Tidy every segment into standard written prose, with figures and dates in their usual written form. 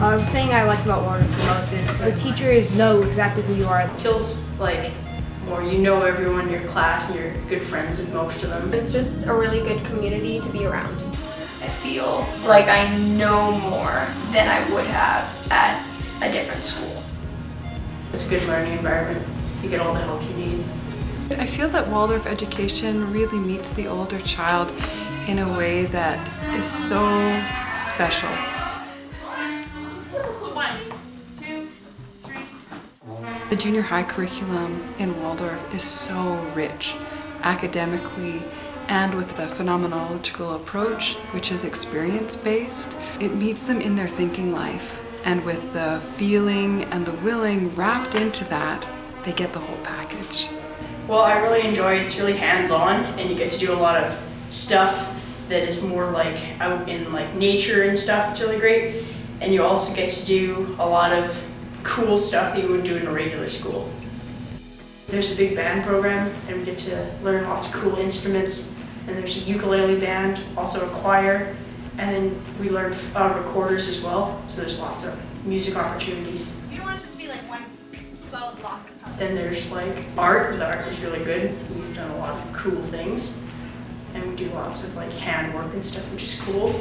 The thing I like about Waldorf the most is the teachers know exactly who you are. It feels like more you know everyone in your class and you're good friends with most of them. It's just a really good community to be around. I feel like I know more than I would have at a different school. It's a good learning environment. You get all the help you need. I feel that Waldorf education really meets the older child in a way that is so special. The junior high curriculum in Waldorf is so rich, academically and with the phenomenological approach, which is experience-based. It meets them in their thinking life, and with the feeling and the willing wrapped into that, they get the whole package. Well, I really enjoy it. It's really hands-on, and you get to do a lot of stuff that is more like out in like nature and stuff. It's really great, and you also get to do a lot of cool stuff that you would do in a regular school. There's a big band program, and we get to learn lots of cool instruments, and there's a ukulele band, also a choir, and then we learn recorders as well, so there's lots of music opportunities. You don't want it to just be like one solid block. Then there's like art. The art is really good. We've done a lot of cool things, and we do lots of like handwork and stuff, which is cool.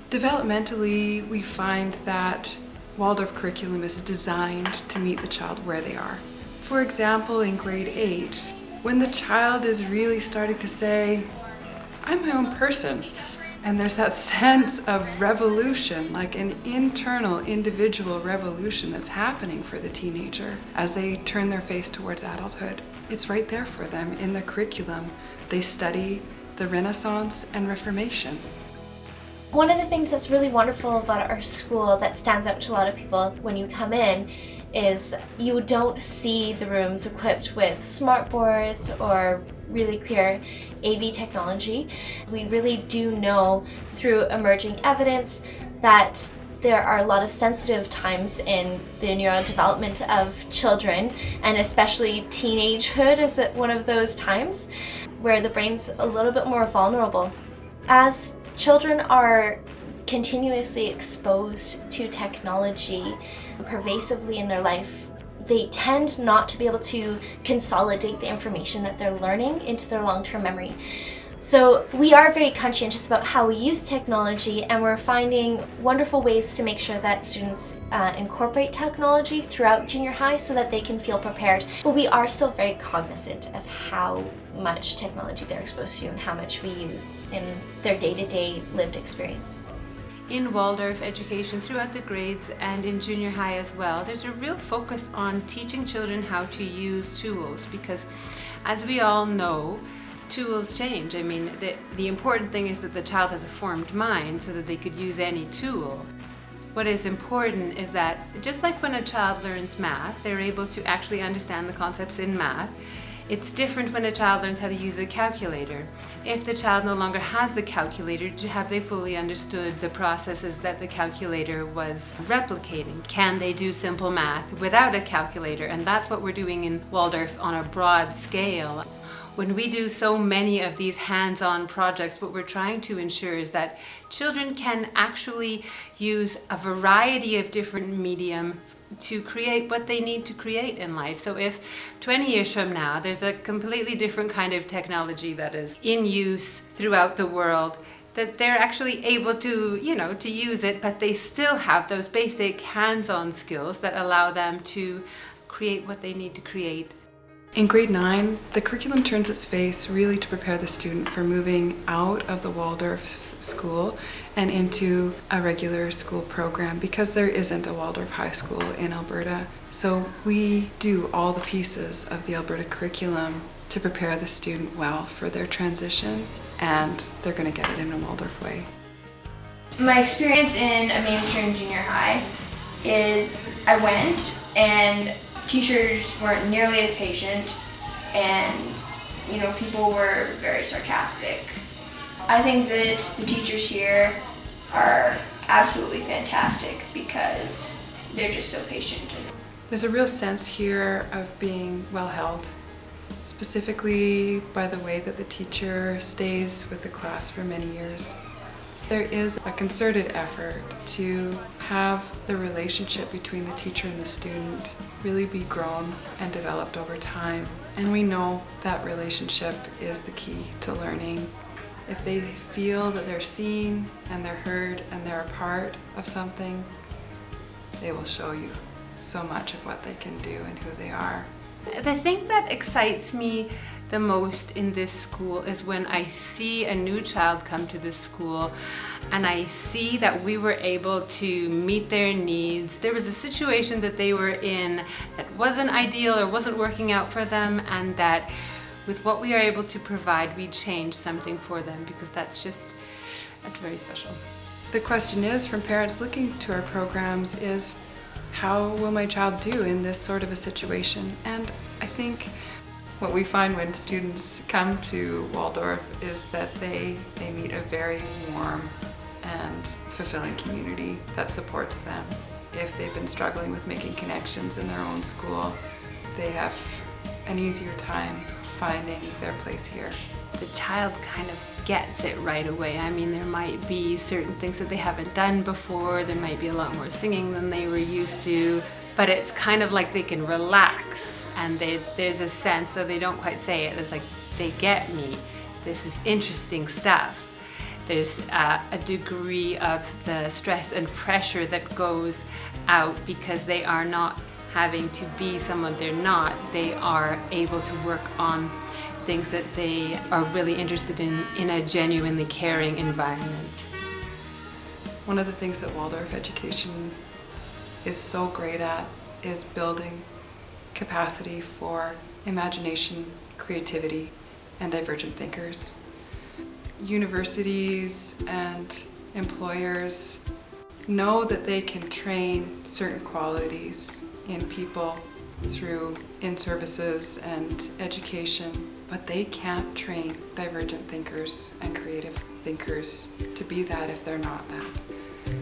Developmentally, we find that Waldorf curriculum is designed to meet the child where they are. For example, in grade 8, when the child is really starting to say, I'm my own person, and there's that sense of revolution, like an internal individual revolution that's happening for the teenager as they turn their face towards adulthood. It's right there for them in the curriculum. They study the Renaissance and Reformation. One of the things that's really wonderful about our school that stands out to a lot of people when you come in is you don't see the rooms equipped with smart boards or really clear AV technology. We really do know through emerging evidence that there are a lot of sensitive times in the neurodevelopment of children, and especially teenagehood is one of those times where the brain's a little bit more vulnerable. As children are continuously exposed to technology pervasively in their life, they tend not to be able to consolidate the information that they're learning into their long-term memory. So we are very conscientious about how we use technology, and we're finding wonderful ways to make sure that students incorporate technology throughout junior high so that they can feel prepared. But we are still very cognizant of how much technology they're exposed to and how much we use in their day-to-day lived experience. In Waldorf education throughout the grades and in junior high as well, there's a real focus on teaching children how to use tools, because as we all know, tools change. I mean, the important thing is that the child has a formed mind so that they could use any tool. What is important is that just like when a child learns math, they're able to actually understand the concepts in math. It's different when a child learns how to use a calculator. If the child no longer has the calculator, have they fully understood the processes that the calculator was replicating? Can they do simple math without a calculator? And that's what we're doing in Waldorf on a broad scale. When we do so many of these hands-on projects, what we're trying to ensure is that children can actually use a variety of different mediums to create what they need to create in life. So if 20 years from now there's a completely different kind of technology that is in use throughout the world, that they're actually able to, to use it, but they still have those basic hands-on skills that allow them to create what they need to create. In grade 9, the curriculum turns its face really to prepare the student for moving out of the Waldorf school and into a regular school program, because there isn't a Waldorf high school in Alberta. So we do all the pieces of the Alberta curriculum to prepare the student well for their transition, and they're going to get it in a Waldorf way. My experience in a mainstream junior high is I went and teachers weren't nearly as patient, and people were very sarcastic. I think that the teachers here are absolutely fantastic because they're just so patient. There's a real sense here of being well held, specifically by the way that the teacher stays with the class for many years. There is a concerted effort to have the relationship between the teacher and the student really be grown and developed over time. And we know that relationship is the key to learning. If they feel that they're seen and they're heard and they're a part of something, they will show you so much of what they can do and who they are. The thing that excites me the most in this school is when I see a new child come to this school and I see that we were able to meet their needs. There was a situation that they were in that wasn't ideal or wasn't working out for them, and that with what we are able to provide, we change something for them, because that's very special. The question is, from parents looking to our programs, is how will my child do in this sort of a situation? And I think what we find when students come to Waldorf is that they meet a very warm and fulfilling community that supports them. If they've been struggling with making connections in their own school, they have an easier time finding their place here. The child kind of gets it right away. I mean, there might be certain things that they haven't done before, there might be a lot more singing than they were used to, but it's kind of like they can relax, and there's a sense, though they don't quite say it, it's like, they get me, this is interesting stuff. There's a degree of the stress and pressure that goes out because they are not having to be someone they're not. They are able to work on things that they are really interested in a genuinely caring environment. One of the things that Waldorf education is so great at is building capacity for imagination, creativity, and divergent thinkers. Universities and employers know that they can train certain qualities in people through in-services and education, but they can't train divergent thinkers and creative thinkers to be that if they're not that.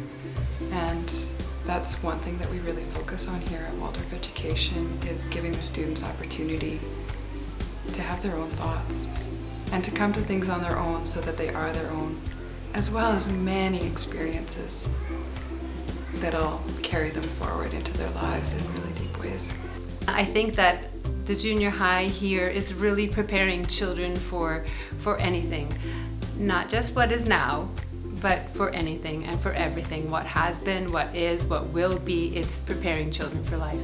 And that's one thing that we really focus on here at Waldorf Education, is giving the students opportunity to have their own thoughts and to come to things on their own so that they are their own, as well as many experiences that'll carry them forward into their lives in really deep ways. I think that the junior high here is really preparing children for anything, not just what is now, but for anything and for everything. What has been, what is, what will be, it's preparing children for life.